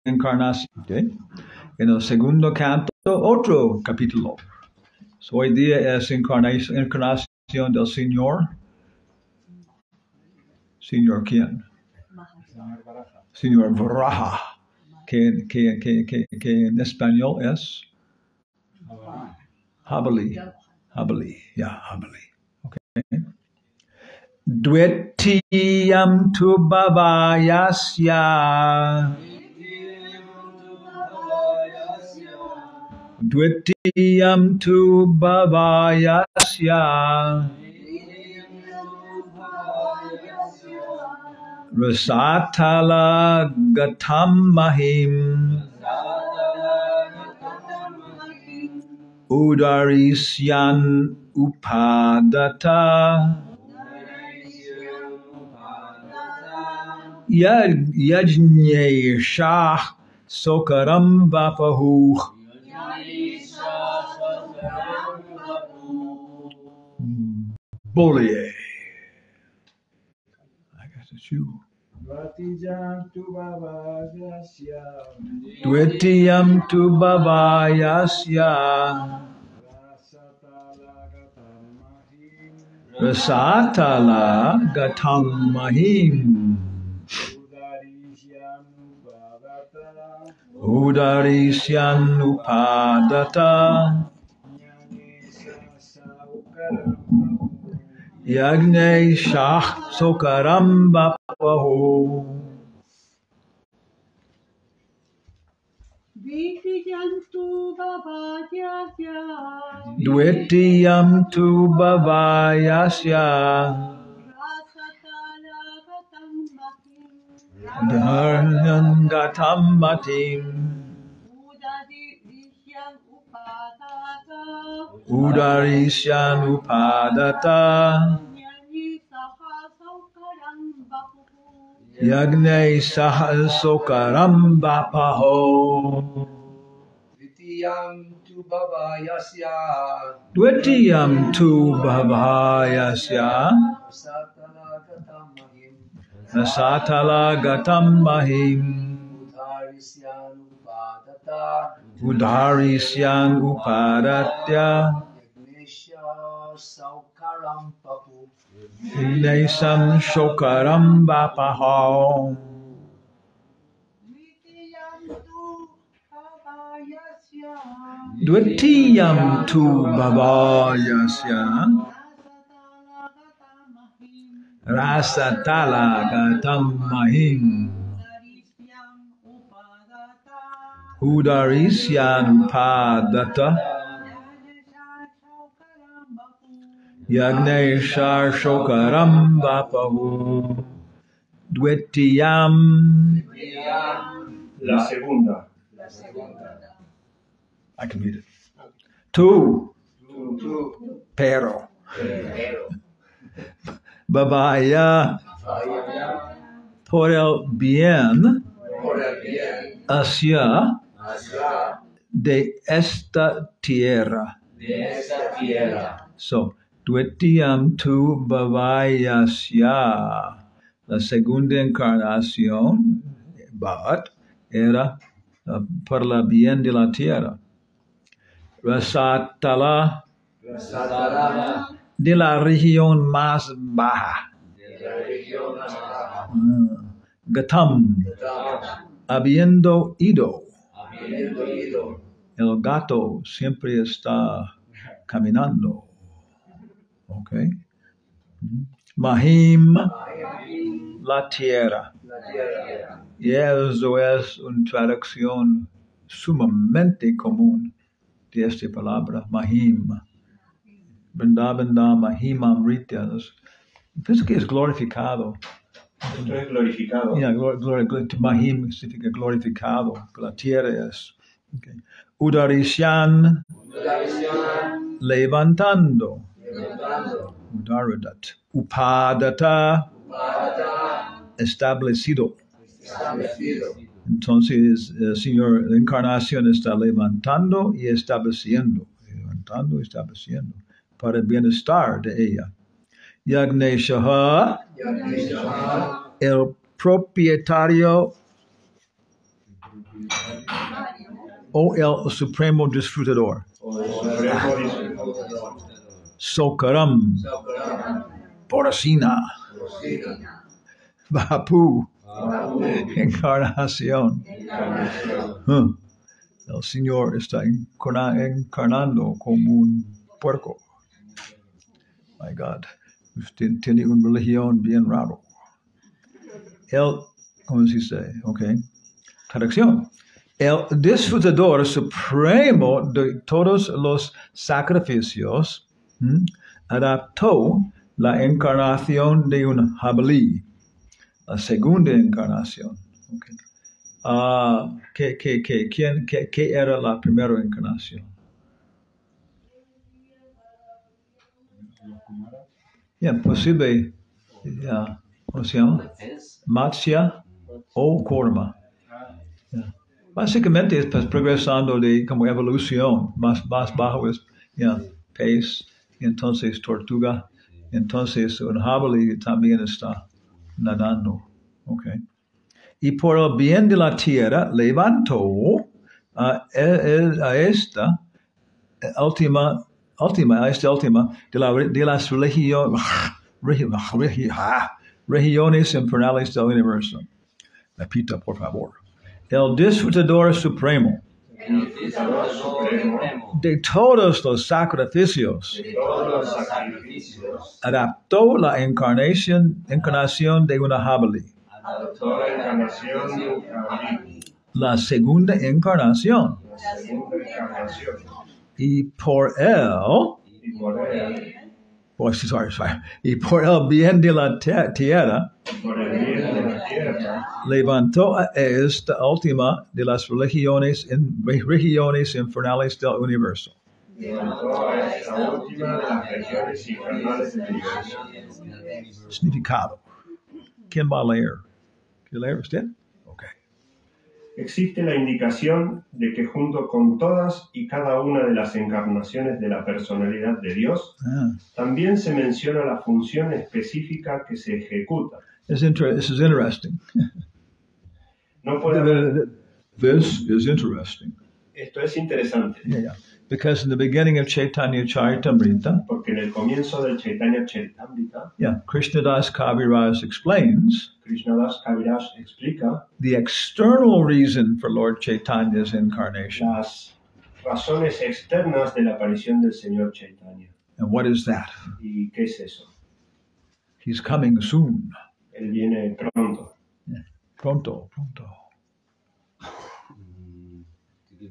encarnación. ¿Okay? En el segundo canto, otro capítulo. So, hoy día es encarnación del Señor. ¿Señor quién? Señor Varaha, que en español es Habali. Habali. Okay. Dwetiyam tu bhavayasya. Dwetiyam tu bhavayasya. Rasatala gatam mahim. Udarisyan upadata. Yajne shah sokaram vapahu. Bolie. I guess it's you. Dwetiyam tu bhavayasya. Rasatala gatam mahim. Udarisyan upadata. Yagne shah sokaram vapahu. Dwetiyam tu bhavayasya. Dharyan gatam matim. Udarisyan upadata. Yagne sahasokaram vapaho. Dwetiyam tu bhavayasya. Nasatala gatam mahim. Udarisyan upadatya. Ignesam shokaram vapaho. Dwetiyam tu bhavayasya. Rasatala gatam mahim. Udarisyan upadata. Yagnesha shokaram vapahu. Dwetiyam. La segunda. I can read it. Tu. Pero. Bhavaya. Por el bien. Hacia. De esta tierra. So, Dwetiyam tu bhavayasya. La segunda encarnación, Bhat, era por la bien de la tierra. Rasatala, de la región más baja. Gatam, habiendo ido. El gato siempre está caminando. Okay. Mahim, la tierra. Y eso es una traducción sumamente común de esta palabra, Mahim. Vrindavanda, Mahim, Amrita. Pienso que es glorificado. Esto es glorificado. Yeah, Mahim significa glorificado. La tierra es. Okay. Udarisyan, levantando. Udaradat. Upadata, establecido. Entonces, el Señor, la encarnación está levantando y estableciendo. Levantando y estableciendo. Para el bienestar de ella. Yagneshaha, el propietario O el supremo disfrutador. Sokaram. Porcina. Bapu. Encarnación. El Señor está encarnando como un puerco. My God. Usted tiene una religión bien raro. ¿Cómo se dice? Ok. Traducción. El disfrutador supremo de todos los sacrificios adaptó la encarnación de un jabalí, la segunda encarnación. Okay. ¿Qué era la primera encarnación? Posible. ¿Cómo se llama? Matsya o Kurma. Básicamente es progresando de como evolución, más bajo es pez, y entonces tortuga, entonces un jabalí también está nadando. Okay. Y por el bien de la tierra levantó a esta última de las regiones infernales del universo. Repita, por favor. El disfrutador supremo de todos los sacrificios adaptó la encarnación de una jabalí. La segunda encarnación. Y por el bien de la tierra, levantó a esta última de las regiones infernales del universo. Significado. ¿Quién va a leer? ¿Quiere leer usted? Okay. Existe la indicación de que junto con todas y cada una de las encarnaciones de la personalidad de Dios, también se menciona la función específica que se ejecuta. This is interesting. No puede haber... This is interesting. Esto es interesante. Yeah. Because in the beginning of Chaitanya Charitamrita, porque en el comienzo del Chaitanya Charitamrita, Krishnadas Kaviraj explains explica the external reason for Lord Chaitanya's incarnation. Las razones externas de la aparición del Señor Chaitanya. And what is that? ¿Y qué es eso? He's coming soon. Él viene pronto. Pronto.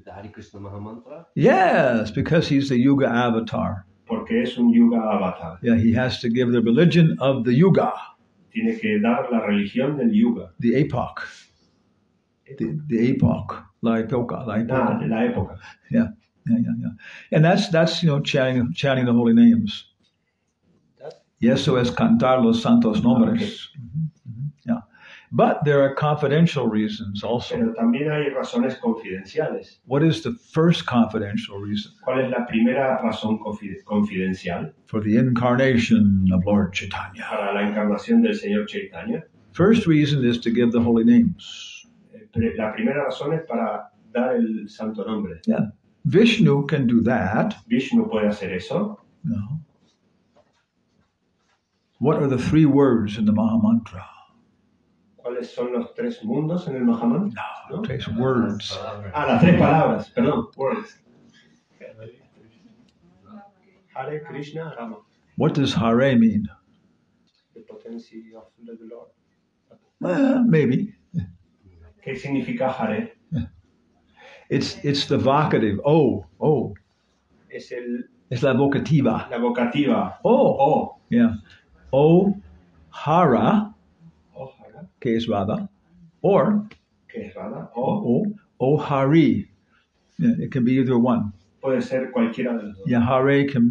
The Hare Krishna Mahamantra? Yes, because he's the Yuga avatar. Porque es un Yuga avatar. Yeah, he has to give the religion of the Yuga. Tiene que dar la religión del Yuga. The epoch. The epoch. La época. La época. Yeah. And that's chanting the holy names. Y eso es cantar los santos nombres. Okay. Yeah. But there are confidential reasons also. Pero también hay razones confidenciales. What is the first confidential reason? ¿Cuál es la primera razón confidencial? For the incarnation of Lord Chaitanya. Para la encarnación del Señor Chaitanya. First reason is to give the holy names. La primera razón es para dar el santo nombre. Yeah. Vishnu can do that. Vishnu puede hacer eso. No. What are the three words in the Mahamantra? ¿Cuáles son los tres mundos en el Mahamantra? No, tres words. Las tres palabras, perdón, words. Hare Krishna Rama. What does Hare mean? The potency of the Lord. Maybe. ¿Qué significa Hare? It's the vocative. Oh. Es la vocativa. La vocativa. Oh. Yeah. O Hara. Que es Radha, or que es Radha, o Hari. Yeah, it can be either one. Puede ser cualquiera de los dos. Yeah, Hare can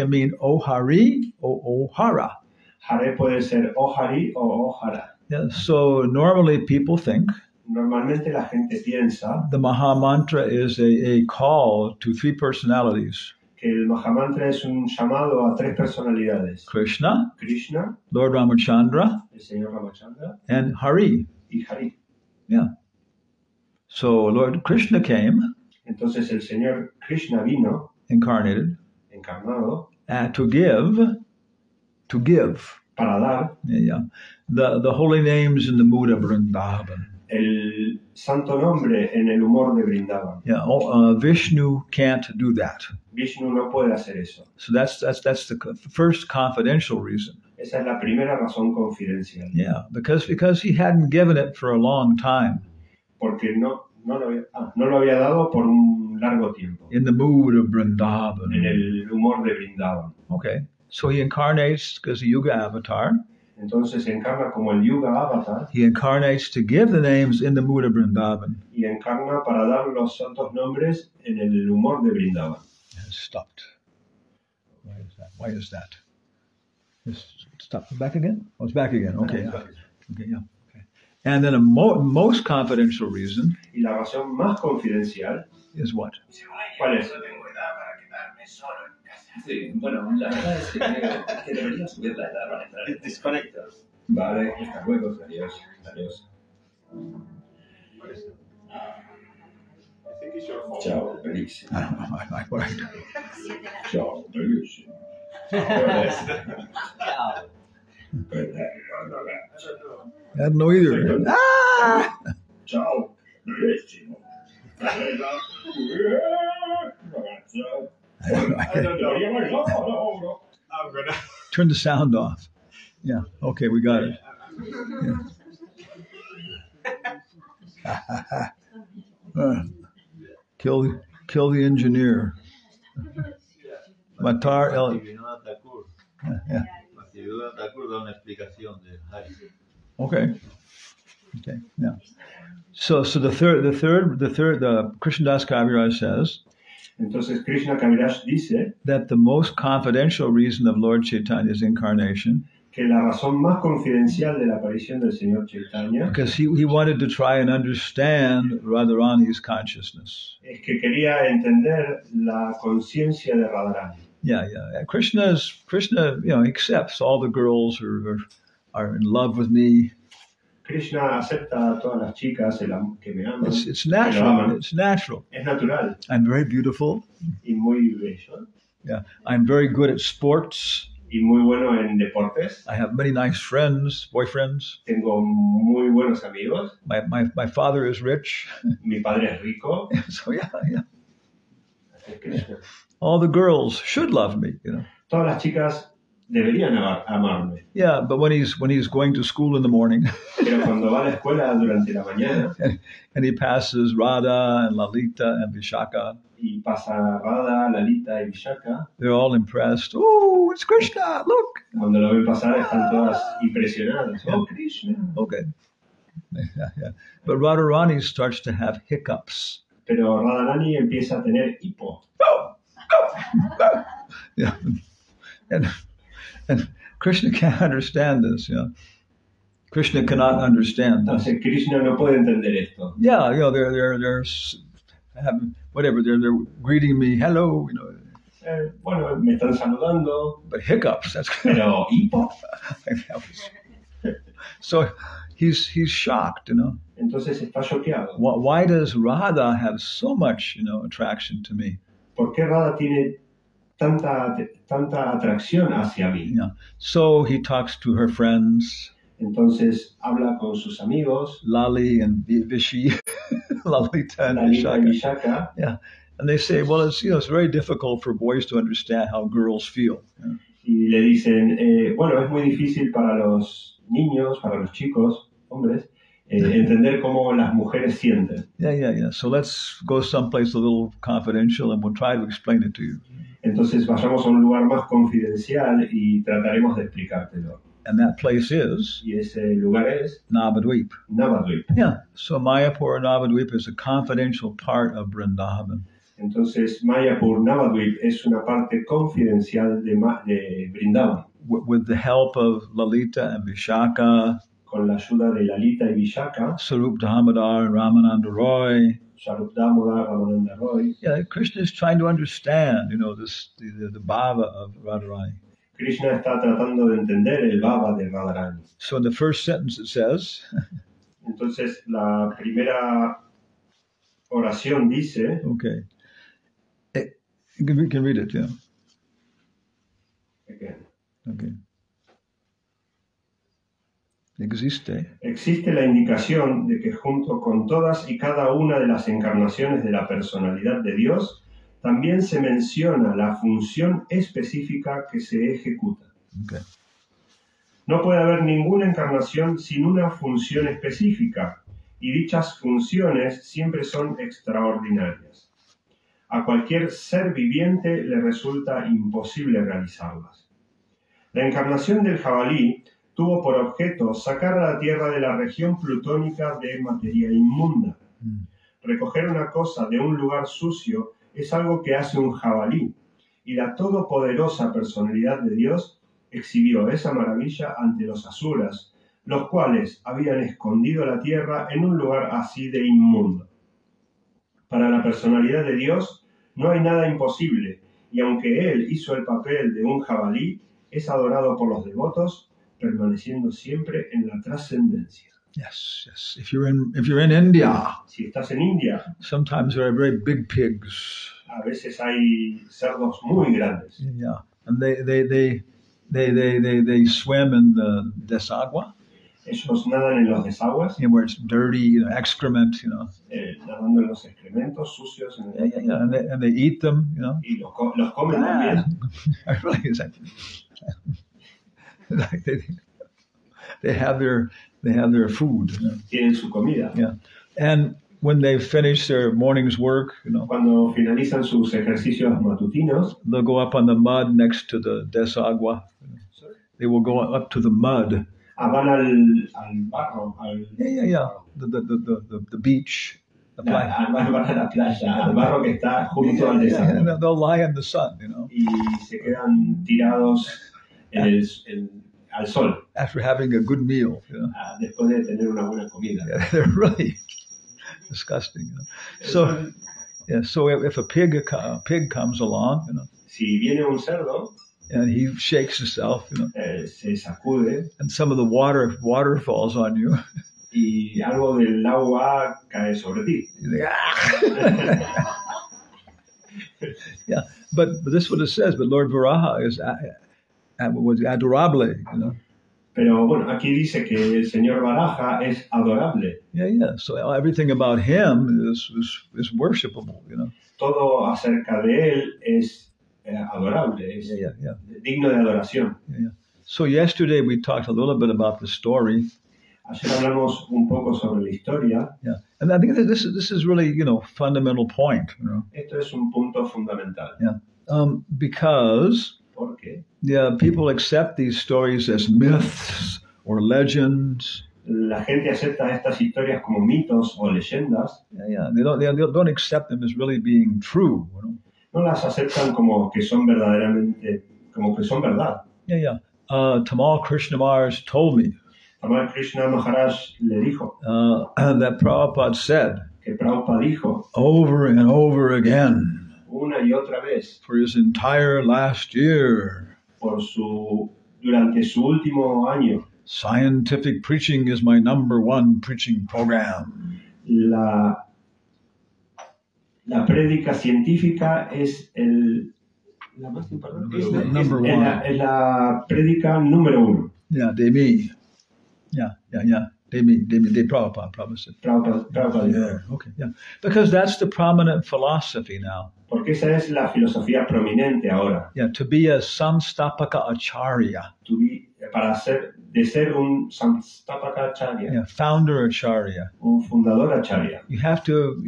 mean O Hari or O Hara. Hare puede ser O Hari o O Hara. Yeah, so normally people think Normalmente la gente piensa the Mahamantra is a call to three personalities. Que el Mahamantra es un llamado a tres personalidades. Krishna, Lord Ramachandra, el Señor Ramachandra, and Hari. Y Hari. Yeah. So Lord Krishna came, Entonces el Señor Krishna vino, incarnated, encarnado, to give, para dar the holy names in the mood of Vrindavan. el santo nombre en el humor de Vrindavan. Vishnu can't do that. Vishnu no puede hacer eso. So that's the first confidential reason. Esa es la primera razón confidencial. Yeah, because he hadn't given it for a long time. Porque no lo había dado por un largo tiempo. In the mood of Vrindavan. En el humor de Vrindavan. Okay, so he incarnates because the Yuga avatar. Entonces se encarna como el Yuga avatar. He incarnates to give the names in the mood of Vrindavan. Y encarna para dar los santos nombres en el humor de Vrindavan. It has stopped. Why is that? Just stop. Back again? Oh, it's back again. Okay. Okay. Yeah. Okay. And then a most confidential reason. Y la razón más confidencial is what? ¿Cuál es? Sí, bueno, la verdad es que creo que debería subir la edad para entrar en desconecta. Vale, hasta luego, adiós. Adiós. Ciao, bellissimo. Ciao, bellissimo. Ciao. I don't know either. Ah! Ciao, bellissimo. Turn the sound off. Yeah. Okay, we got it. Yeah. Kill the engineer. Matar el. Yeah. Okay. Okay. Yeah. So the third, Krishnadas Kaviraj says. Entonces Krishna Kaviraj dice that the most confidential reason of Lord Chaitanya's incarnation. Que la razón más confidencial de la aparición del Señor Chaitanya. Because he wanted to try and understand Radharani's consciousness. Es que quería entender la conciencia de Radharani. Yeah. Krishna, accepts all the girls who are in love with me. Krishna acepta a todas las chicas que me aman. It's natural. It's natural. Es natural. I'm very beautiful. Y muy bello. Yeah. I'm very good at sports. Y muy bueno en deportes. I have many nice friends, boyfriends. Tengo muy buenos amigos. My father is rich. Mi padre es rico. So yeah. All the girls should love me, Todas las chicas deberían amarme. Yeah, but when he's going to school in the morning. Pero cuando va a la escuela durante la mañana. And he passes Radha and Lalita and Vishaka. Y pasa Radha, Lalita y Vishaka. They're all impressed. Oh, it's Krishna! Look. Cuando lo ven pasar están todas impresionadas. Oh, Krishna. Okay. Yeah. But Radharani starts to have hiccups. Pero Radharani empieza a tener hipo. Yeah. And Krishna can't understand this, Krishna cannot understand this. Entonces Krishna no puede entender esto. Yeah, they're having whatever, they're greeting me, hello, Bueno, me están saludando. But hiccups, that's Pero hipo. So he's shocked, Entonces está choqueado. Why does Radha have so much, attraction to me? ¿Por qué Radha tiene tanta atracción hacia mí? Yeah. So he talks to her friends. Entonces habla con sus amigos. Lali and Vishi, Lalita and Vishaka. Yeah. And they say, well, it's very difficult for boys to understand how girls feel. Y le dicen, bueno, es muy difícil para los niños, para los chicos, hombres, entender cómo las mujeres sienten. Yeah. So let's go someplace a little confidential and we'll try to explain it to you. Entonces vayamos a un lugar más confidencial y trataremos de explicártelo. And that place is? Y ese lugar es? Navadvip. Navadvip. Yeah. So Mayapur Navadvip is a confidential part of Vrindavan. Entonces Mayapur Navadvip es una parte confidencial de Vrindavan. With the help of Lalita and Vishaka. Con la ayuda de Lalita y Vishaka. Sarup Damodar and Ramananda Roy. Sarup Damodar, Ramananda Roy. Yeah, Krishna is trying to understand, the bhava of Radharani. Krishna está tratando de entender el bhava de Radharani. So in the first sentence it says. Entonces la primera oración dice, okay. We can read it, yeah. Okay. Existe la indicación de que junto con todas y cada una de las encarnaciones de la personalidad de Dios, también se menciona la función específica que se ejecuta. Okay. No puede haber ninguna encarnación sin una función específica, y dichas funciones siempre son extraordinarias. A cualquier ser viviente le resulta imposible realizarlas. La encarnación del jabalí tuvo por objeto sacar a la Tierra de la región plutónica de materia inmunda. Recoger una cosa de un lugar sucio es algo que hace un jabalí, y la todopoderosa personalidad de Dios exhibió esa maravilla ante los asuras, los cuales habían escondido la Tierra en un lugar así de inmundo. Para la personalidad de Dios no hay nada imposible, y aunque Él hizo el papel de un jabalí, es adorado por los devotos, permaneciendo siempre en la trascendencia. Yes, yes. If you're in India, si estás en India, sometimes there are very big pigs. A veces hay cerdos muy grandes. Yeah, and they swim in the desagua. Ellos nadan en los desagües. Where it's dirty, excrement, nadando en los excrementos sucios. And they eat them, Y los comen también. Really, it's like they have their food. Tienen su comida. Yeah, and when they finish their morning's work, cuando finalizan sus ejercicios matutinos, they'll go up on the mud next to the desagua. They will go up to the mud. Van al barro. The beach. Van a la playa, al barro que está junto al desagüe. And they'll lie in the sun, Y se quedan tirados al sol. After having a good meal, después de tener una buena comida. Yeah, they're really disgusting. So if a pig comes along, si viene un cerdo, and he shakes himself, se sacude, and some of the water falls on you, y algo del agua cae sobre ti. Yeah, but this is what it says. But Lord Varaha was adorable, Pero bueno, aquí dice que el Señor Baraja es adorable. Yeah. So everything about him is worshipable, Todo acerca de él es adorable, es digno de adoración. Yeah. So yesterday we talked a little bit about the story. Ayer hablamos un poco sobre la historia. Yeah, and I think that this is really fundamental point. Esto es un punto fundamental. Yeah, because. ¿Por qué? Yeah, people accept these stories as myths or legends. La gente acepta estas historias como mitos o leyendas. Yeah. They don't accept them as really being true. No las aceptan como que son verdaderamente, como que son verdad. Yeah. Tamal Krishnamars told me. Tamal Krishna Maharaj le dijo. That Prabhupada said. Que Prabhupada dijo. Over and over again. Una y otra vez. For his entire last year. Durante su último año. Scientific preaching is my #1 preaching program. La prédica científica es la más importante. Es la prédica número 1. Yeah, de mí. Yeah. De Prabhupada said. Prabhupada. Yeah, okay, yeah. Because that's the prominent philosophy now. Porque esa es la filosofía prominente ahora. Yeah, to be a Samstapaka Acharya. De ser un Samstapaka Acharya. Yeah, founder Acharya. Un fundador Acharya. You have to,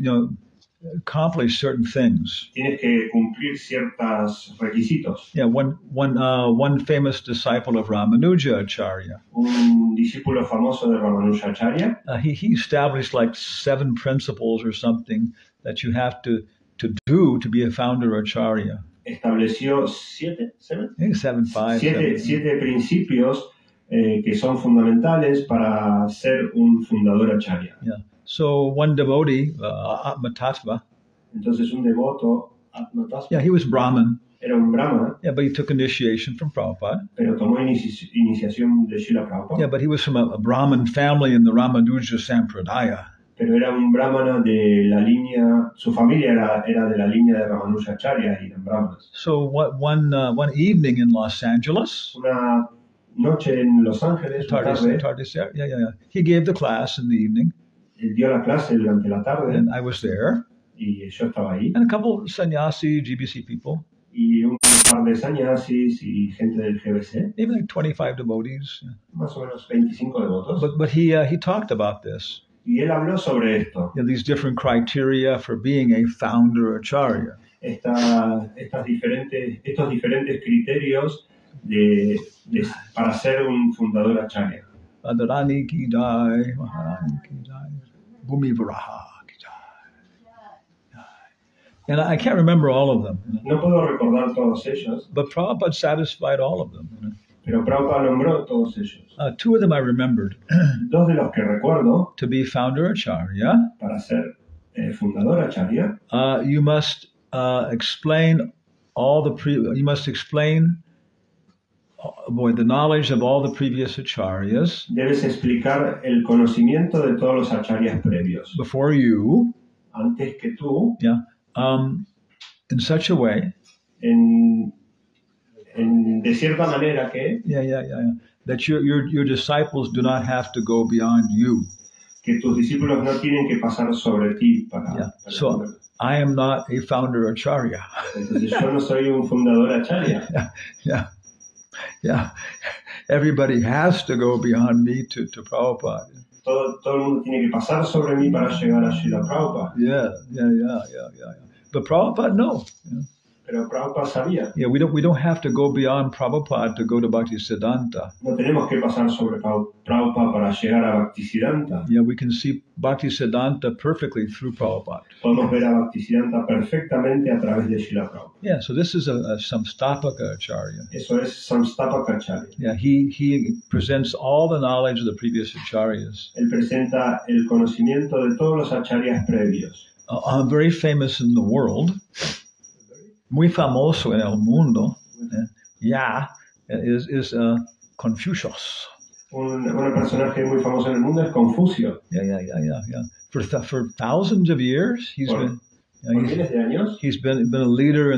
accomplish certain things. Tienes que cumplir ciertos requisitos. Yeah, one famous disciple of Ramanuja Acharya. Un discípulo famoso de Ramanuja Acharya. He established like 7 principles or something that you have to do to be a founder Acharya. Estableció 7 principios que son fundamentales para ser un fundador Acharya. Yeah. So one devotee, Atmatatva. Entonces un devoto, Atmatatva. Yeah, he was Brahmin. Era un brahmana. Yeah, but he took initiation from Prabhupada. Pero tomó iniciación de Srila Prabhupada. Yeah, but he was from a Brahmin family in the Ramanuja Sampradaya. Pero era un brahmana de la línea, su familia era de la línea de Ramanujacharya y eran brahmanas. So one evening in Los Angeles, Una noche en Los Ángeles, una tarde, yeah. He gave the class in the evening, él dio la clase durante la tarde and I was there, y yo estaba ahí. and a couple of sannyasi GBC people, Y un par de sannyasis y gente del GBC, maybe like 25 devotees. más o menos 25 devotos. But he talked about this. Y él habló sobre esto, These different criteria for being a founder acharya. estos diferentes criterios para ser un fundador acharya. Radharani ki jai, Maharani ki jai, Bhumi Varaha ki jai. And I can't remember all of them. No puedo recordar todos ellos, But Prabhupada satisfied all of them. pero Prabhupada nombró todos ellos. Two of them I remembered. Dos de los que recuerdo, To be founder acharya, para ser fundador acharya, you must explain you must explain the knowledge of all the previous acharyas debes explicar el conocimiento de todos los acharyas previos. before you, Antes que tú, in such a way, de cierta manera que that your disciples do not have to go beyond you. Que tus discípulos no tienen que pasar sobre ti para So I am not a founder acharya. Entonces yo no soy un fundador acharya. Yeah. Everybody has to go beyond me to Prabhupada. Todo el mundo tiene que pasar sobre mí para llegar a Srila Prabhupada. Yeah. But Prabhupada, no. Pero Prabhupada sabía. Yeah, we don't have to go beyond Prabhupada to go to Bhaktisiddhanta. No tenemos que pasar sobre Prabhupada para llegar a Bhaktisiddhanta. Yeah, we can see Bhaktisiddhanta perfectly through Prabhupada. Podemos ver a Bhaktisiddhanta perfectamente a través de Srila Prabhupada. Yeah, so this is a Samstapaka Acharya. Eso es Samstapaka Acharya. Yeah, he presents all the knowledge of the previous acharyas. Él presenta el conocimiento de todos los acharyas previos. Very famous in the world. Muy famoso en el mundo, is Confucius. Un personaje muy famoso en el mundo es Confucio. Yeah. For thousands of years, he's been a leader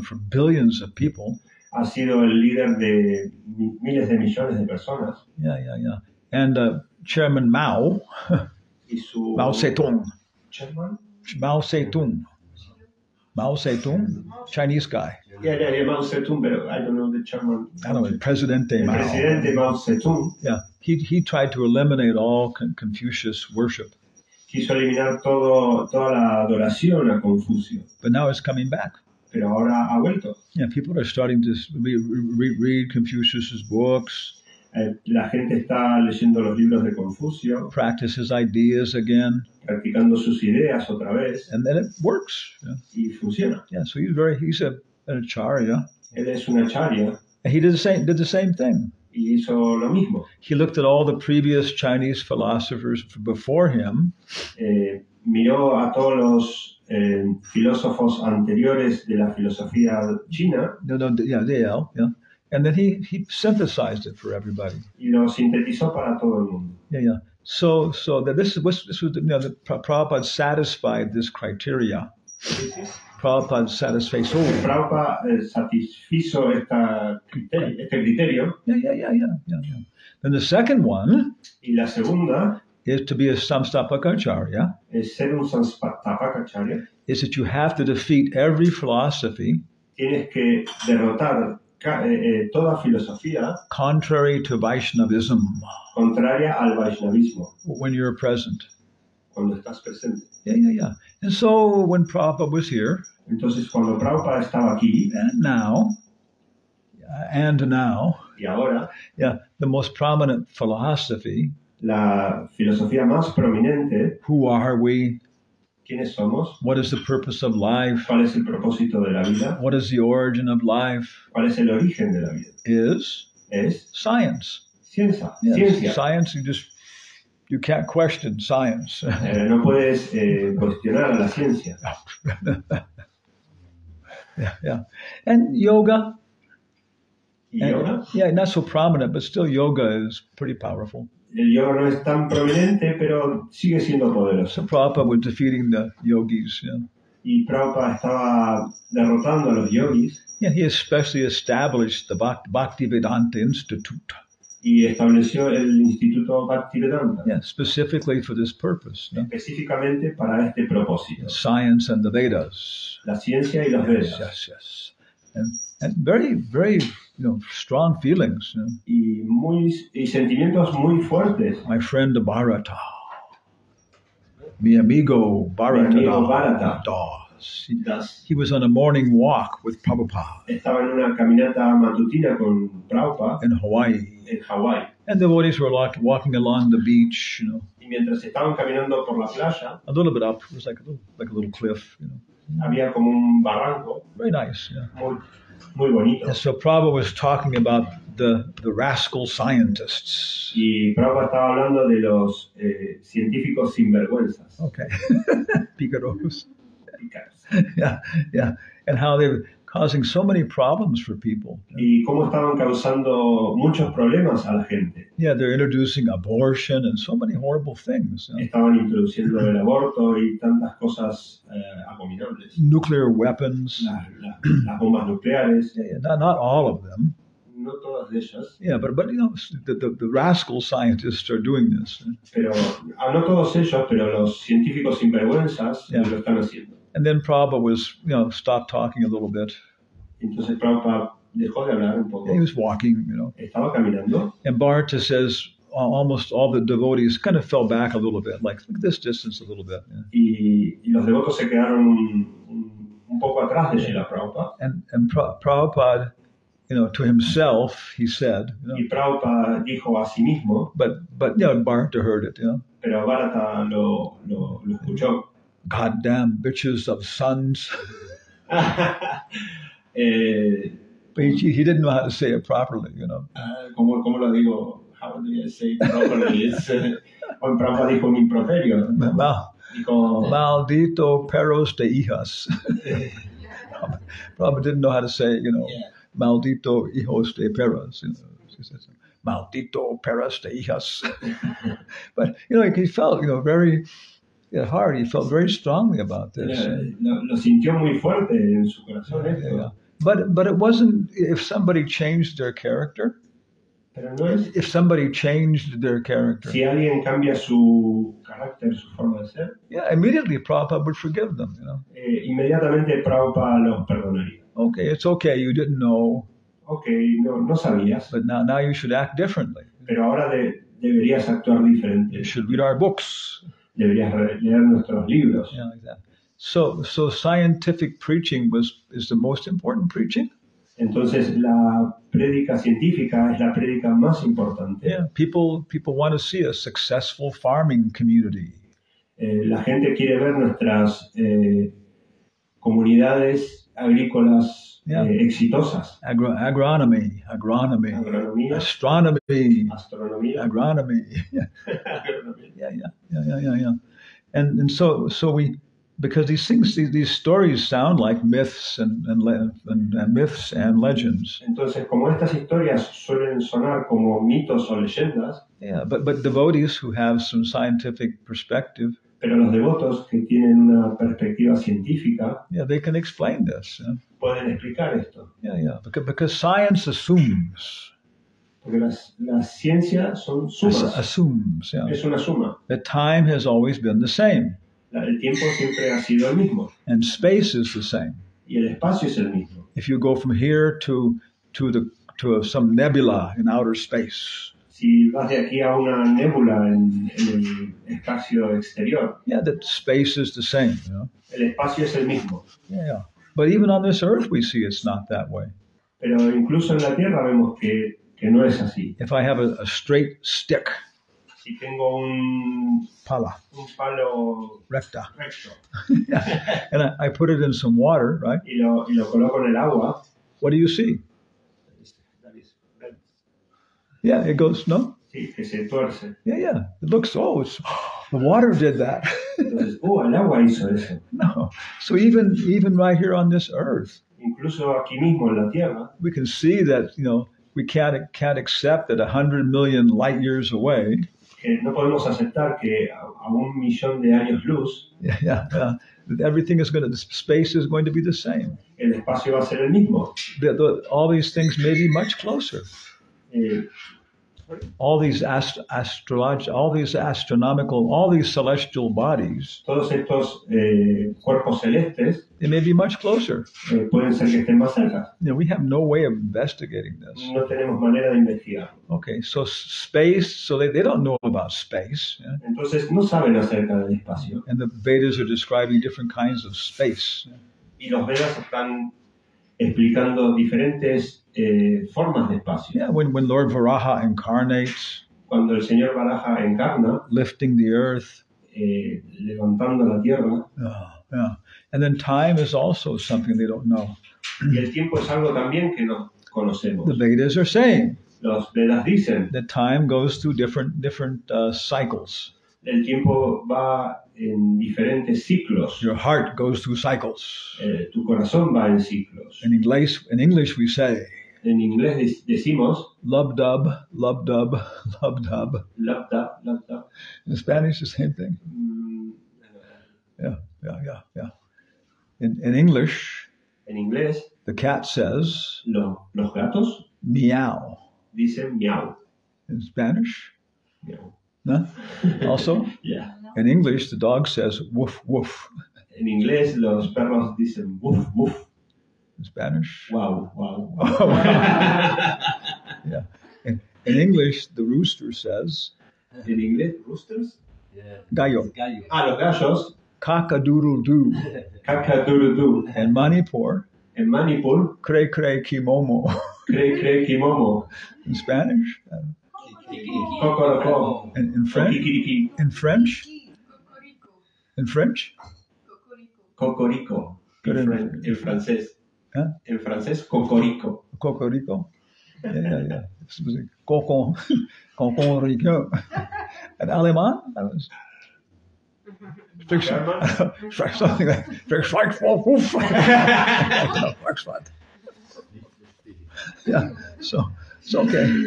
for billions of people. Ha sido el líder de miles de millones de personas. Yeah. And Chairman Mao, Mao Zedong. Chairman? Mao Zedong, Chinese guy. Yeah, Mao Zedong, but I don't know the chairman. I don't know, Presidente Mao. Presidente Mao Zedong. Yeah, he tried to eliminate all Confucius worship. Quiso eliminar toda la adoración a Confucio. But now it's coming back. Pero ahora ha vuelto. Yeah, people are starting to read Confucius's books. La gente está leyendo los libros de Confucio. Practice his ideas again. Practicando sus ideas otra vez. And then it works. Y funciona. Yeah, so he's an acharya. Él es un acharya. And he did the same thing. Y hizo lo mismo. He looked at all the previous Chinese philosophers before him. Miró a todos los filósofos anteriores de la filosofía china. Yeah. And then he synthesized it for everybody. Y lo sintetizó para todo el mundo. Yeah. So that this was the Prabhupada satisfied this criteria. Prabhupada satisfizo. Prabhupada satisfizo este criterio. Yeah. Then the second one y la segunda is to be a Samstapaka Acharya. Es ser un Samstapaka Acharya. Is that you have to defeat every philosophy. Tienes que derrotar toda filosofía contrary to Vaishnavism. Contraria al Vaishnavismo. When you're present. Cuando estás presente. Yeah. And so when Prabhupada was here. Entonces cuando Prabhupada estaba aquí. And now. Y ahora. Yeah, the most prominent philosophy. La filosofía más prominente. Who are we? ¿Quiénes somos? What is the purpose of life? ¿Cuál es el propósito de la vida? What is the origin of life? ¿Cuál es el origen de la vida? Es science. Ciencia. Yes, Ciencia. Science, you can't question science. No puedes cuestionar a la ciencia. Yeah. And yoga. Yoga? Yeah, not so prominent, but still yoga is pretty powerful. El yoga no es tan prominente, pero sigue siendo poderoso. So Prabhupada was defeating the yogis. Y Prabhupada estaba derrotando a los yogis. Yeah, he especially established the Bhaktivedanta Institute. Y estableció el Instituto Bhaktivedanta. Yeah, specifically for this purpose. Específicamente para este propósito. Science and the Vedas. La ciencia y los Vedas. Yes. And very, very, strong feelings. Y sentimientos muy fuertes. My friend Bharata. Mi amigo Bharata. He was on a morning walk with Prabhupada. Estaba en una caminata matutina con Prabhupada in Hawaii. En Hawái. And the devotees were walking along the beach, Y mientras estaban caminando por la playa, a little bit up, it was like a little cliff, Había como un barranco. Very nice, Muy bonito. And so Prabhupada was talking about the rascal scientists. Y Prabhupada estaba hablando de los científicos sinvergüenzas. Okay. Pícaros. Yeah. And how they were causing so many problems for people. Y cómo estaban causando muchos problemas a la gente. Yeah, they're introducing abortion and so many horrible things. Estaban introduciendo el aborto y tantas cosas abominables. Nuclear weapons. Las bombas nucleares. Yeah, not all of them. No todas ellas. Yeah, but the rascal scientists are doing this. Pero no todos ellos, pero los científicos sinvergüenzas lo están haciendo. And then Prabhupada was, stopped talking a little bit. Entonces Prabhupada dejó de hablar un poco. He was walking, Estaba caminando. And Bharata says almost all the devotees kind of fell back a little bit, like this distance a little bit. Y los devotos se quedaron un poco atrás de Srila Prabhupada. And Prabhupada, to himself, he said. Y Prabhupada dijo a sí mismo. But Bharata heard it. Pero Bharata lo escuchó. Goddamn bitches of sons. But he didn't know how to say it properly, ¿Cómo lo digo? How do you say it properly? Prabhupada dijo un improperio. Dijo, maldito perros de hijas. Prabhupada didn't know how to say, maldito hijos de perros. Maldito perros de hijas. But, he felt, very... hard. He felt very strongly about this. Lo sintió muy fuerte en su corazón esto. Yeah. But it wasn't if somebody changed their character. Pero no es. If somebody changed their character. Si alguien cambia su carácter, su forma de ser. Yeah, immediately Prabhupada would forgive them. Inmediatamente Prabhupada los perdonaría. Okay, it's okay. You didn't know. Okay, no sabías. But now you should act differently. Pero ahora deberías actuar diferente. You should read our books. Deberías leer nuestros libros. Yeah, exactly. So scientific preaching is the most important preaching. Entonces la prédica científica es la prédica más importante. Yeah, people want to see a successful farming community. La gente quiere ver nuestras comunidades agrícolas exitosas. Agronomy, Agronomía, astronomy, astronomía, agronomy. Yeah. And so we, because these things, these stories sound like myths and myths and legends. Entonces, como estas historias suelen sonar como mitos o leyendas. Yeah, but devotees who have some scientific perspective. Pero los devotos que tienen una perspectiva científica. Yeah, they can explain this. Pueden explicar esto. Yeah. Because science assumes. Porque la ciencia son sumas. Assumes, yeah. Es una suma. That time has always been the same. El tiempo siempre ha sido el mismo. And space is the same. Y el espacio es el mismo. If you go from here to some nebula in outer space. Si vas de aquí a una nébula en el espacio exterior. Yeah, that space is the same. El espacio es el mismo. Yeah. But even on this earth, we see it's not that way. Pero incluso en la Tierra vemos que no es así. If I have a straight stick. Si tengo un palo recto. Yeah. And I put it in some water, right? Y lo coloco en el agua. What do you see? Yeah, it goes, no? Sí, que se tuerce. Yeah. It looks, the water did that. Entonces, el agua hizo eso. No. So even right here on this earth. Incluso aquí mismo en la Tierra. We can see that, we can't accept that 100 million light years away. que no podemos aceptar que a 1.000.000 de años luz everything is going to, space is going to be the same. el espacio va a ser el mismo. All these things may be much closer. Eh, All these astrological, all these astronomical, all these celestial bodies, Todos estos cuerpos celestes they may be much closer. pueden ser que estén más cerca. We have no way of investigating this. No tenemos manera de investigarlo. Okay, so space, so they don't know about space. Entonces no saben acerca del espacio. And the Vedas are describing different kinds of space. Y los Vedas están explicando diferentes formas de espacio. Yeah, when Lord Varaha incarnates, Cuando el Señor Baraja encarna, lifting the earth, levantando la tierra, and then time is also something they don't know. y el tiempo es algo también que no conocemos. The Vedas are saying Los Vedas dicen, that time goes through different cycles. el tiempo va en diferentes ciclos. Your heart goes through cycles. Tu corazón va en ciclos. In English we say, En inglés decimos lub dub, lub dub, lub dub. love dub, love dub. In Spanish, the same thing. Yeah. In English, En inglés, the cat says los gatos meow. dicen miau. In Spanish, Miau. no? Also, Yeah. in English, the dog says woof woof. En inglés, los perros dicen woof, woof. In Spanish, Wow, wow. yeah. In English, the rooster says En inglés, roosters. gallo, Los gallos, cock-a-doodle doo. caca-duru-du. In Manipur, En Manipur, cray cray kimomo. cre, kimomo. In Spanish, Cocorocó. in French, Kikiriki. in French, in French. Cocorico. En francés. Huh? En francés, cocorico. Cocorico. Yeah. Cocorico. And Alemán, I was something like yeah. So okay.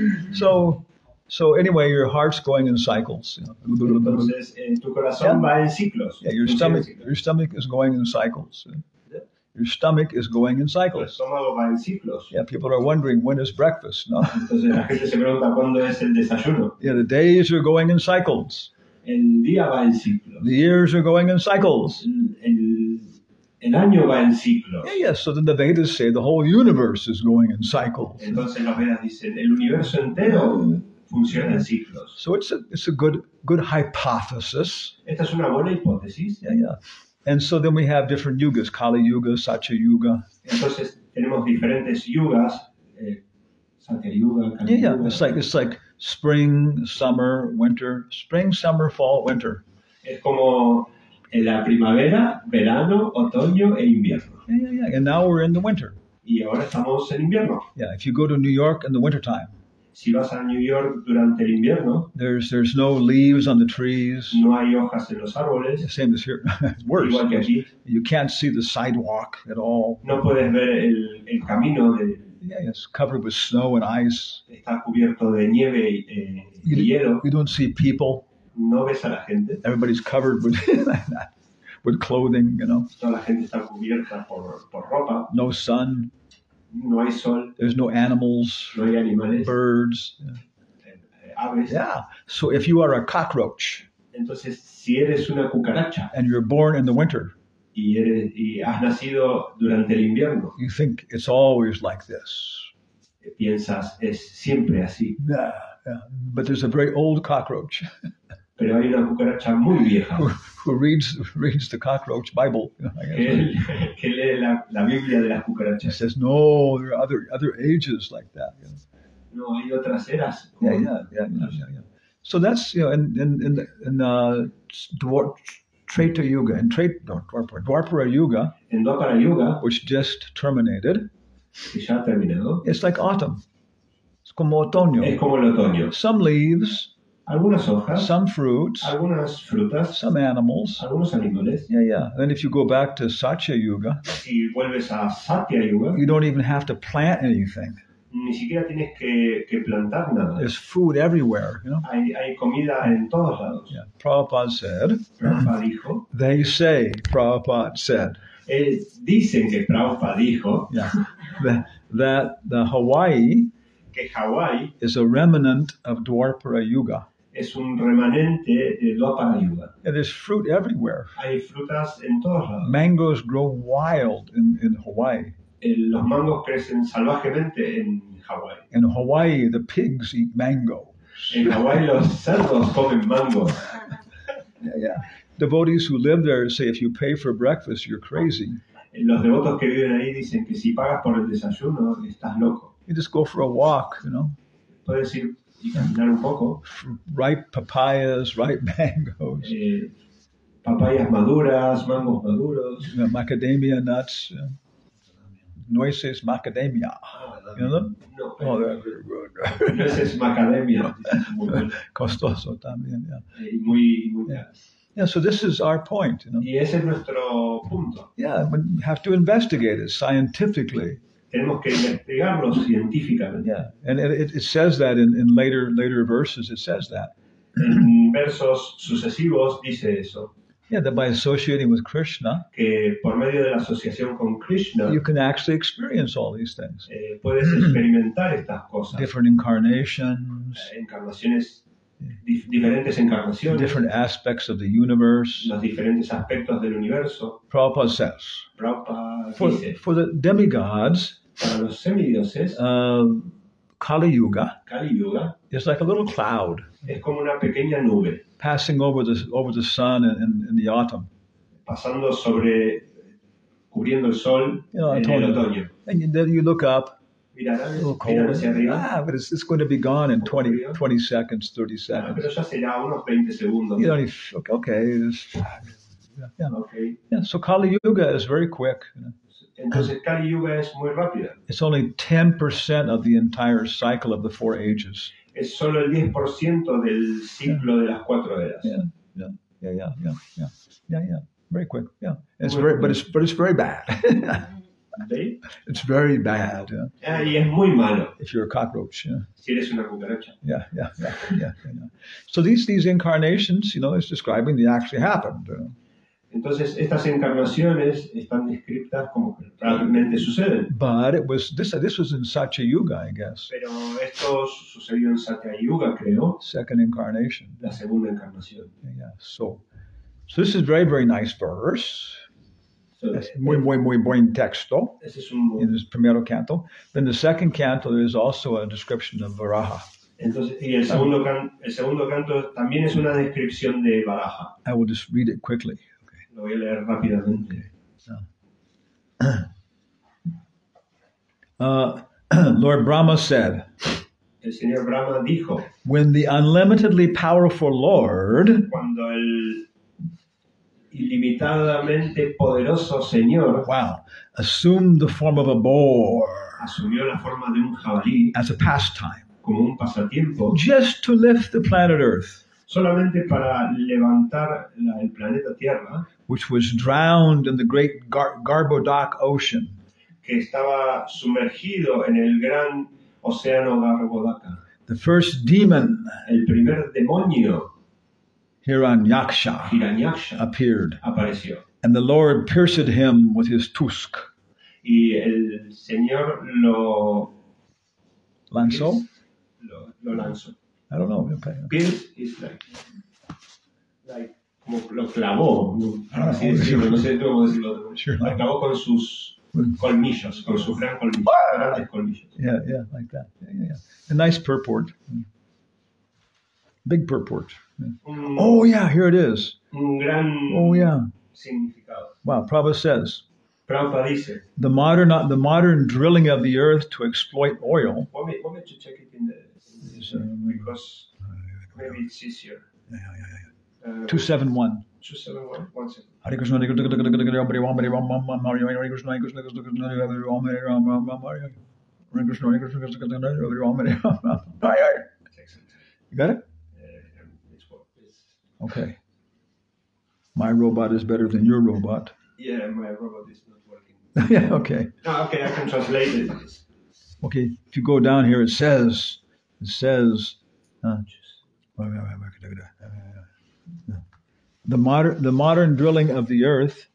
So anyway, your heart's going in cycles. Entonces, tu corazón va en ciclos. Yeah, your stomach is going in cycles. Your stomach is going in Tu cycles. estómago va en ciclos. Yeah, people are wondering when is breakfast. No. Entonces la gente se pregunta cuándo es el desayuno. Yeah, the days are going in cycles. El día va en ciclos. The years are going in cycles. El año va en ciclos. Yeah. So then the Vedas say the whole universe is going in cycles. Entonces los Vedas dicen el universo entero funciona en ciclos. So it's a good hypothesis. Esta es una buena hipótesis. Yeah. And so then we have different yugas, Kali Yuga, Satya Yuga. Entonces tenemos diferentes yugas, Satya Yuga, Kali Yeah. Yuga. It's like spring, summer, winter, spring, summer, fall, winter. Es como la primavera, verano, otoño e invierno. Yeah. And now we're in the winter. Y ahora estamos en invierno. Yeah. If you go to New York in the wintertime, Si vas a New York durante el invierno, there's no leaves on the trees. no hay hojas en los árboles, Same as here. It's worse. igual que aquí. You can't see the sidewalk at all. No puedes ver el camino, Yeah, it's covered with snow and ice. está cubierto de nieve y hielo. You don't see people. No ves a la gente. Everybody's covered with with clothing, Toda la gente está cubierta por ropa. No sun. No hay sol. There's no animals, No hay animales. birds. Aves. Yeah. So if you are a cockroach Entonces, si eres una cucaracha and you're born in the winter, y has nacido durante el invierno, you think it's always like this. piensas, es siempre así. Yeah. But there's a very old cockroach Pero hay una cucaracha muy vieja who reads the cockroach Bible. I guess. que lee la Biblia de las He cucarachas. says, no, there are other ages like that. No, hay otras eras. Yeah. So that's in Treta Yuga and Dwapara Yuga, En Dwapara Yuga, which just terminated, que ya ha terminado, it's like autumn. It's como otoño. es como el otoño. Some leaves, Algunas hojas, some fruits, algunas frutas, some animals. algunos animales. Yeah. Then if you go back to Satya Yuga, Si vuelves a Satya Yuga, you don't even have to plant anything. Ni siquiera tienes que plantar nada. There's food everywhere, Hay comida en todos lados. Yeah. Prabhupada said, Prabhupada dijo, they say, Prabhupada said, dicen que Prabhupada dijo that the Hawaii que Hawái is a remnant of Dwapara Yuga. es un remanente de Dwapara Yuga. And there's fruit everywhere. Hay frutas en todos lados. Mangoes grow wild in Hawaii. Los mangos crecen salvajemente en Hawái. In Hawaii, the pigs eat mango. En Hawái los cerdos comen mango. Yeah. Devotees who live there say if you pay for breakfast, you're crazy. Los devotos que viven ahí dicen que si pagas por el desayuno, estás loco. You just go for a walk, Puedes ir y caminar un poco. Ripe papayas, ripe mangoes. Papayas maduras, mangos maduros. Macadamia nuts. Nueces macadamia. You know them? No, Oh, they're very good. nueces macadamia. Muy bueno. Costoso también, yeah. Muy Yeah, so this is our point, Y ese es nuestro punto. Yeah, we have to investigate it scientifically. Tenemos que investigarlo científicamente. Yeah, and it says that in later verses, it says that. En versos sucesivos dice eso. Yeah, that by associating with Krishna, Que por medio de la asociación con Krishna, you can actually experience all these things. Puedes experimentar estas cosas. Different incarnations, diferentes encarnaciones, different aspects of the universe. los diferentes aspectos del universo. Prabhupada says, Prabhupada dice, for the demigods, para los semidioses, Kali Yuga Kali Yuga is like a little cloud es como una pequeña nube passing over the sun in the autumn. Pasando cubriendo el sol en el otoño. And then you look up, Miran hacia cold. arriba. But it's going to be gone in 20 seconds, 30 seconds. Pero ya será unos 20 segundos. Okay. Yeah, so Kali Yuga is very quick. Entonces Kali Yuga es muy rápida. It's only 10% of the entire cycle of the 4 ages. Es solo el 10% del ciclo de las 4 eras. Yeah. Very quick. Yeah. But it's very bad. ¿Sí? It's very bad. Y es muy malo. If you're a cockroach. Si eres una cucaracha. Yeah. So these incarnations, it's describing they actually happened. Entonces estas encarnaciones están descritas como que realmente suceden. But this was in Satya Yuga, I guess. Pero esto sucedió en Satya Yuga, creo. Second incarnation. La segunda encarnación. Yeah. So this is very, very nice verse. Muy buen texto. Ese es un in his primero canto. Then the second canto, there is also a description of Varaha. Entonces, y el segundo canto también es una descripción de Varaha. I will just read it quickly. Okay. Lo voy a leer rápidamente. Lord Brahma said, El señor Brahma dijo, when the unlimitedly powerful Lord, cuando el ilimitadamente poderoso Señor, assumed the form of a boar, asumió la forma de un jabalí, as a pastime, como un pasatiempo, just to lift the planet Earth, solamente para levantar el planeta Tierra, which was drowned in the great Garbodak Ocean, que estaba sumergido en el gran océano Garbhodaka. The first demon, el primer demonio, Hiranyaksha, appeared. Apareció. And the Lord pierced him with his tusk. Y el Señor lo lanzó. Lo lanzó. I don't know. Okay. Pierce is like como lo clavó. Así decirlo, no sé cómo decirlo. Sure. Lo clavó con sus colmillos, con sus grandes colmillos. Yeah, like that. Yeah. A nice purport. Big purport. Oh yeah, here it is. Un gran significado. Wow, Prabhupada says. Prabhupada dice. The modern drilling of the earth to exploit oil. Want me to check it in because maybe it's easier. Yeah. 271. 271. 1 second. Hare Krishna, Hare Krishna, Hare Krishna, Hare Krishna, Hare Krishna, You got it? Okay. My robot is better than your robot. Yeah, my robot is not working. Yeah, okay. Okay, I can translate it. Okay, if you go down here, it says, the modern drilling of the earth.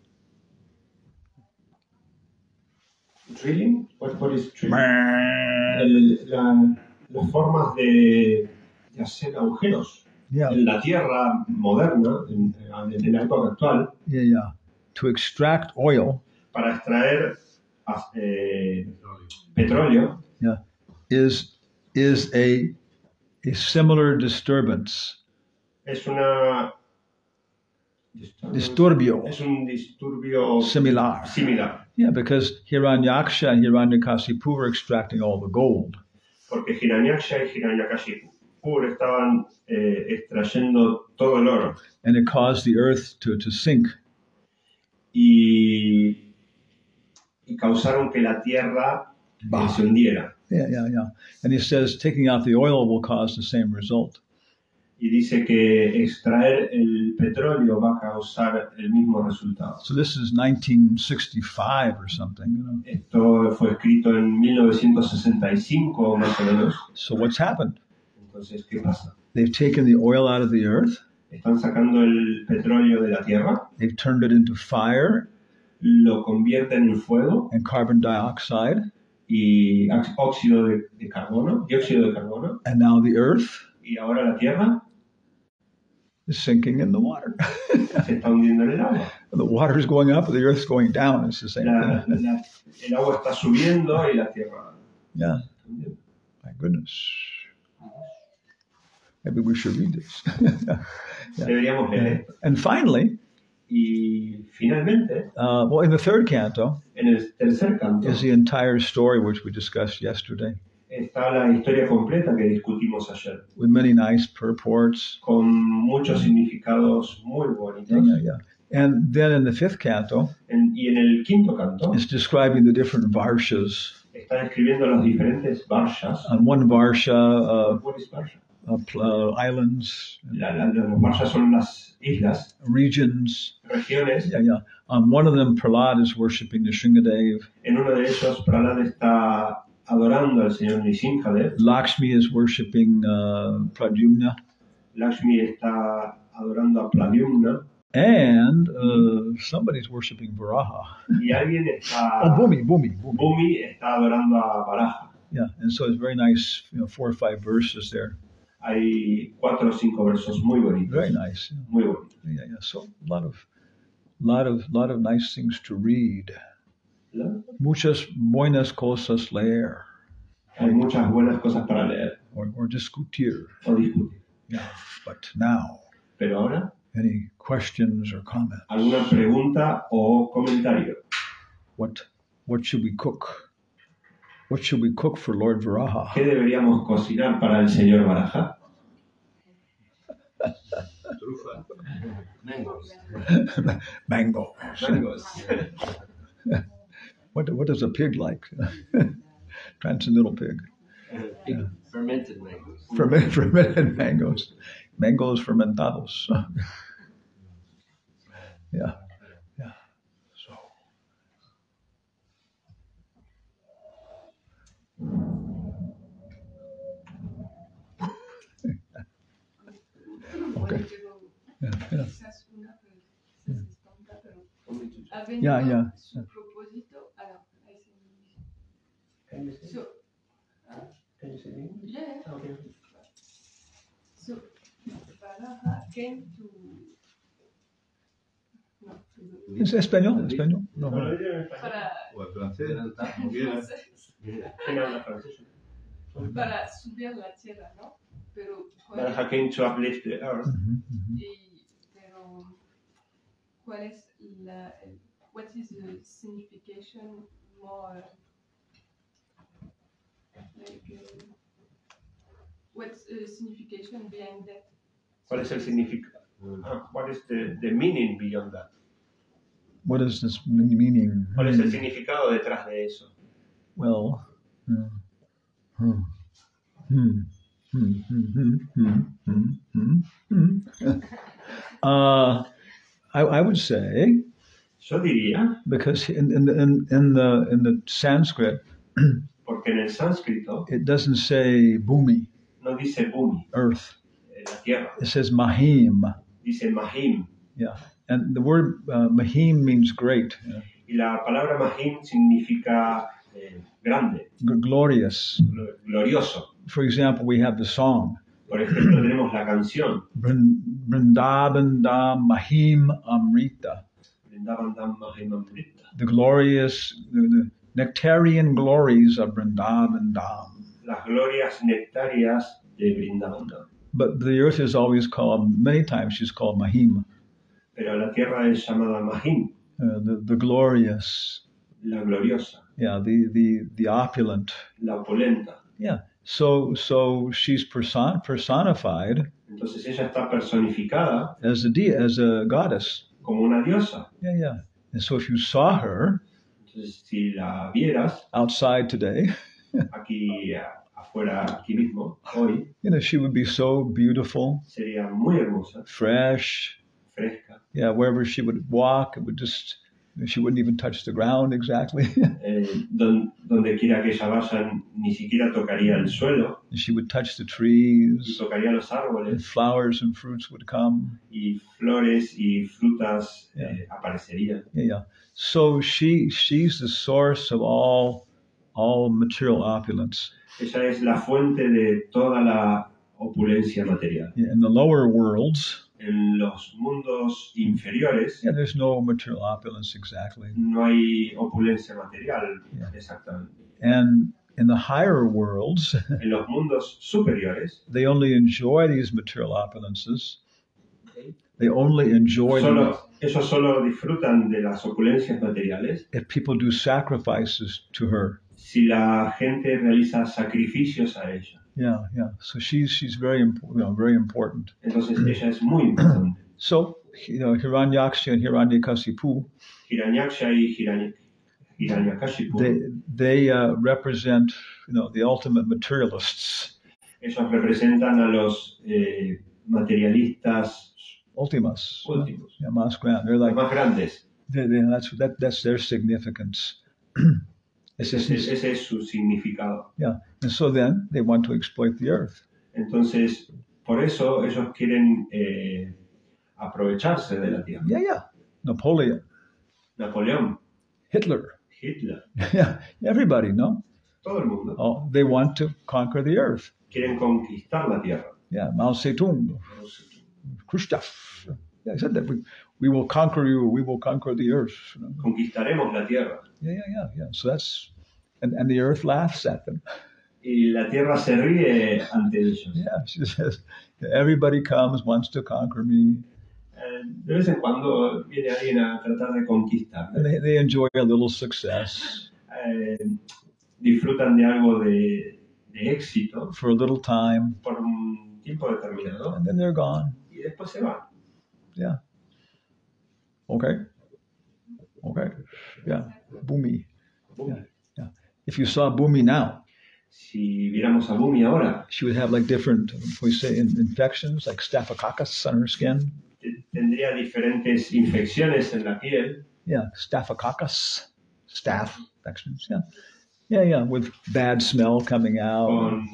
Drilling? What is drilling? Las formas de hacer agujeros en la tierra moderna, en la época actual. To extract oil. Para extraer petróleo. Is a similar disturbance. Es una disturbio. Es un disturbio similar. Yeah, because Hiranyaksha and Hiranyakashipu were extracting all the gold. Porque Hiranyaksha y Hiranyakashipu estaban extrayendo todo el oro. And it caused the earth to sink. Y causaron que la tierra se hundiera. Yeah. And he says taking out the oil will cause the same result. Y dice que extraer el petróleo va a causar el mismo resultado. So this is 1965 or something, you know. Esto fue escrito en 1965 más o menos. So what's happened? Entonces, ¿qué pasa? They've taken the oil out of the earth. Están sacando el petróleo de la tierra. They've turned it into fire. Lo convierten en fuego. And carbon dioxide. Y dióxido de carbono. And now the earth. Y ahora la tierra. Is sinking in the water. Se está hundiendo en el agua. The water is going up, the earth is going down. It's the same thing. El agua está subiendo y la tierra. Yeah. My goodness. Maybe we should read this. Deberíamos leer. And finally, y finalmente, well, in the third canto, en el tercer canto, is the entire story which we discussed yesterday. Está la historia completa que discutimos ayer. With many nice purports. Con muchos significados muy bonitos. Yeah. And then in the fifth canto, y en el quinto canto, it's describing the different varshas. Está describiendo los diferentes varshas. On one varsha, what is varsha? Islands. Las varshas son las islas. Regions. Regiones. Yeah. On one of them, Prahlad is worshiping the Shringadev. En uno de ellos, Prahlad está adorando al señor Nrsimhadev. Lakshmi is worshiping Pradyumna. Lakshmi está adorando a Pradyumna. And somebody's worshiping Varaha. Y alguien está. Bhumi está adorando a Varaha. Yeah, and so it's very nice, 4 or 5 verses there. Hay 4 o 5 versos muy bonitos. Very nice. Muy bonitos. Yeah. So a lot of nice things to read. Muchas buenas cosas leer. Hay muchas buenas cosas para leer. Or discutir. Yeah, but now. Pero ahora. Any questions or comments? ¿Alguna pregunta o comentario? What should we cook? What should we cook for Lord Varaha? ¿Qué deberíamos cocinar para el señor Varaha? Trufa. Mangoes. What does a pig like? Transcendental pig. Fermented mangoes. Fermented mangoes. Mangoes fermentados. Yeah. So. Okay. Yeah. Su propósito, So, Varaha came to. ¿Es español? No. Para subir la tierra, ¿no? Pero Varaha came to uplift the earth. Pero ¿cuál es what is the signification more what's the signification behind that? ¿Cuál es el significado? What is the meaning beyond that? What is this meaning? ¿Cuál es el significado detrás de eso? Well, I would say. Yo diría. Because in the Sanskrit. Porque en el sánscrito it doesn't say bhumi, no dice bhumi, earth. la tierra, It says mahim. dice mahim. Yeah. And the word mahim means great, Y la palabra mahim significa grande, glorious. glorioso. For example, we have the song, Por ejemplo, tenemos la canción Vrindavanda Mahim Amrita, Vrindavandam Mahim Amrita, the glorious, the nectarian glories of Vrindavandam. las glorias nectarias de Vrindavandam. But the earth is always called, many times she's called Mahim, Pero la tierra es llamada mahim, the glorious, la gloriosa, yeah, the opulent. la opulenta. Yeah. So she's personified Entonces ella está personificada as a goddess. como una diosa. Yeah. And so if you saw her Entonces si la vieras outside today, aquí afuera, aquí mismo, hoy, she would be so beautiful, sería muy hermosa, fresh. fresca. Yeah, wherever she would walk, it would just, she wouldn't even touch the ground exactly. Donde quiera que ella vaya, ni siquiera tocaría el suelo, She would touch the y trees, tocaría los and árboles, flowers and fruits would come. y flores y frutas aparecerían. Yeah. So she's the source of all material opulence. Ella es la fuente de toda la opulencia material. In the lower worlds, En los mundos inferiores there's no material opulence exactly. no hay opulencia material, Yeah. exactamente. And in the higher worlds, En los mundos superiores, they only enjoy these material opulences. They only enjoy them ellos solo disfrutan de las opulencias materiales if people do sacrifices to her. si la gente realiza sacrificios a ella. Yeah. So she's very important, very important. Entonces ella es muy importante. So Hiranyaksha and Hiranyakasipu, Hiranyaksha y Hiranyakashipu, they represent the ultimate materialists, ellos representan a los materialistas ultimas, últimos, yeah, más grande. They're los like más grandes. that's their significance. Ese es su significado. Yeah, and so then they want to exploit the earth. Entonces, por eso ellos quieren aprovecharse de la tierra. Yeah. Napoleon, Napoleón, Hitler, Hitler, yeah, everybody, no? todo el mundo Oh, they want to conquer the earth. quieren conquistar la tierra. Yeah, Mao Zedong, Khrushchev. Yeah, I said that we will conquer you. We will conquer the earth. Conquistaremos la tierra. Yeah. So that's and the earth laughs at them. Y la tierra se ríe ante ellos. Yeah, she says everybody wants to conquer me. De vez en cuando viene alguien a tratar de conquistar. And they enjoy a little success Disfrutan de algo de éxito for a little time, por un tiempo determinado and then they're gone. y después se van. Yeah. Okay. Yeah. Bhumi. Yeah. If you saw Bhumi now, Si viéramos a Bhumi ahora, she would have like different, we say, infections, like staphylococcus on her skin. tendría diferentes infecciones en la piel. Yeah, staphylococcus, staph infections. Yeah, with bad smell coming out. Con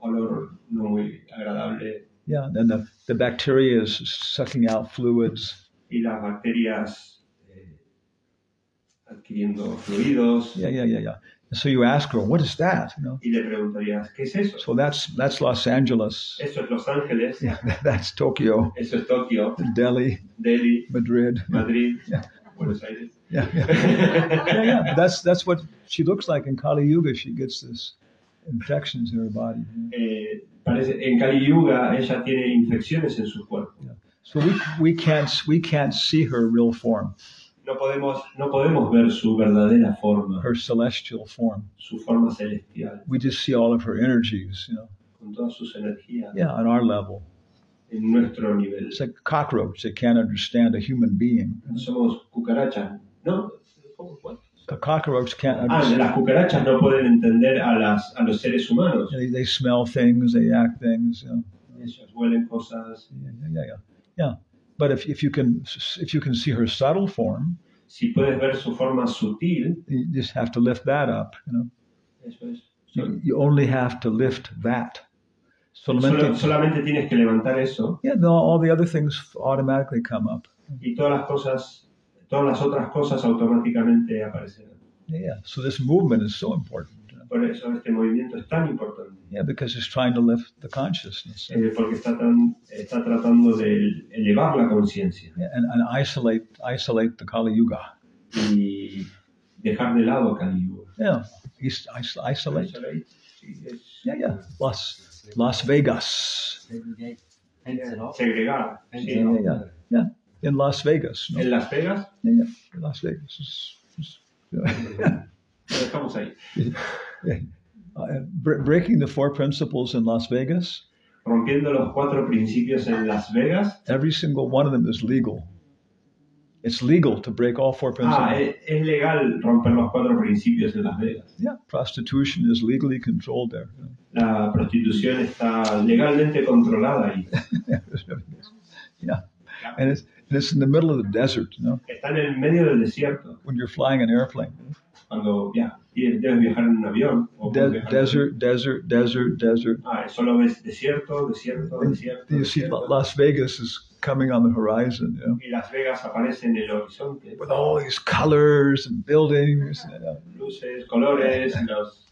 olor no muy agradable. Yeah, and the bacteria is sucking out fluids. Y las bacterias adquiriendo fluidos. Yeah. So you ask her, what is that? Y le preguntarías, ¿qué es eso? So that's Los Angeles. Eso es Los Ángeles. Yeah, that's Tokyo. Eso es Tokio. Delhi, Madrid. Yeah. Buenos Aires. Yeah. That's what she looks like in Kali Yuga. She gets this infections in her body. En Kali Yuga ella tiene infecciones en su cuerpo. Yeah. So we can't see her real form. No podemos ver su verdadera forma, her celestial form. su forma celestial, We just see all of her energies, con todas sus energías, on our level. en nuestro nivel. It's like a cockroach that can't understand a human being. Somos cucarachas, ¿no? A cockroach can't understand. Las cucarachas no pueden entender a los seres humanos. They smell things, they act things. Ellos huelen cosas. Yeah. But if you can see her subtle form, Si puedes ver su forma sutil, you just have to lift that up. Eso es. You only have to lift that. Solamente tienes que levantar eso. Yeah, no, all the other things automatically come up. Y todas las otras cosas automáticamente aparecerán. Yeah, so this movement is so important. Por eso este movimiento es tan importante. Yeah, because it's trying to lift the consciousness. Porque está tratando de elevar la conciencia. Yeah, and isolate the Kali Yuga. Y dejar de lado Kali Yuga. Yeah, isolate. Yeah. Las Vegas. Segregar. Yeah. In Las Vegas. No? ¿En Las Vegas? Yeah, Las Vegas. Lo dejamos ahí. Breaking the 4 principles in Las Vegas. Rompiendo los 4 principios en Las Vegas. Every single one of them is legal. It's legal to break all 4 principles. Es legal romper los 4 principios en Las Vegas. Yeah, prostitution is legally controlled there. La prostitución está legalmente controlada ahí. Yeah, and it's in the middle of the desert, you know. Está en el medio del desierto. When you're flying an airplane. Cuando debes viajar en un avión. Desert. Solo ves desierto. You see Las Vegas is coming on the horizon, you know. Y Las Vegas aparece en el horizonte. With all these colors and buildings. You know. Luces, colores, los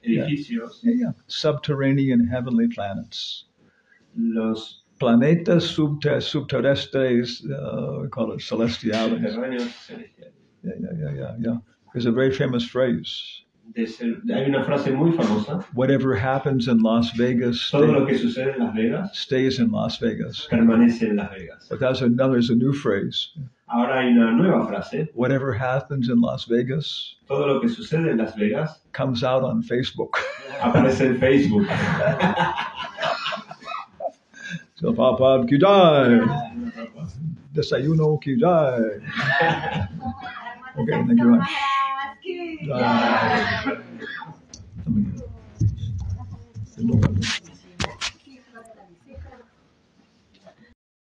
edificios. Yeah. Subterranean heavenly planets. Los planetas subterrestres, we call it celestiales. Yeah. There's a very famous phrase. Hay una frase muy famosa. Whatever happens in Las Vegas Todo lo que sucede en Las Vegas stays in Las Vegas. Permanece en Las Vegas. But there's a new phrase. Ahora hay una nueva frase. Whatever happens in Las Vegas. Todo lo que sucede en Las Vegas comes out on Facebook. Aparece en Facebook. So Papa ki jai. Desayuno ki jai. Okay, thank you very much. Bye.